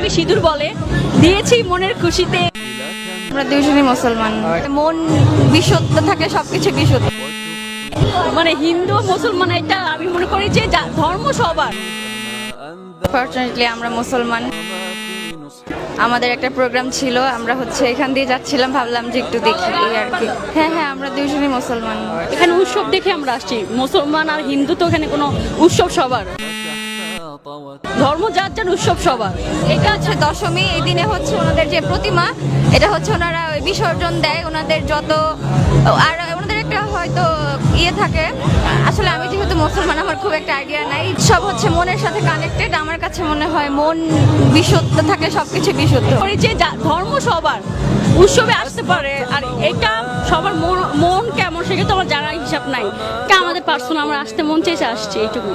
আমাকে সিঁদুর বলে, দিয়েছি মনের খুশিতে। আমরা দুজনই মুসলমান, মন বিশুদ্ধ থাকলে সবকিছু বিশুদ্ধ। মানে হিন্দু মুসলমান এটা আমি মনে করি যে ধর্ম সবার। ফরচুনেটলি আমরা মুসলমান। আমাদের একটা প্রোগ্রাম ছিল, আমরা এখান দিয়ে যাচ্ছিলাম, ভাবলাম যে একটু দেখি এই আর কি। হ্যাঁ হ্যাঁ, আমরা দুজনই মুসলমান। এখানে উৎসব দেখে আমরা আসছি, মুসলমান আর হিন্দু তো এখানে কোনো উৎসব সবার, ধর্ম যার যার উৎসব সবার। এটা দশমী, এই দিনে ওনাদের যে প্রতিমা, এটা ওনারা বিসর্জন দেয়, ওনাদের যত আর ওনাদের একটা হয়তো থাকে। আসলে আমি যেহেতু মুসলমান, আমার খুব একটা আইডিয়া নাই। সব মনের সাথে কানেক্টেড। আমার কাছে মনে হয় মন বিশুদ্ধ থাকলে সবকিছু বিশুদ্ধ। যে ধর্ম সবার উৎসবে আসতে পারে, আর এটা সবার মন কেমন সেটা তো আমার জানার হিসাব নাই। আমাদের পার্সোনাল আমরা আসতে মন চেয়েছে আসছে, এইটুকু।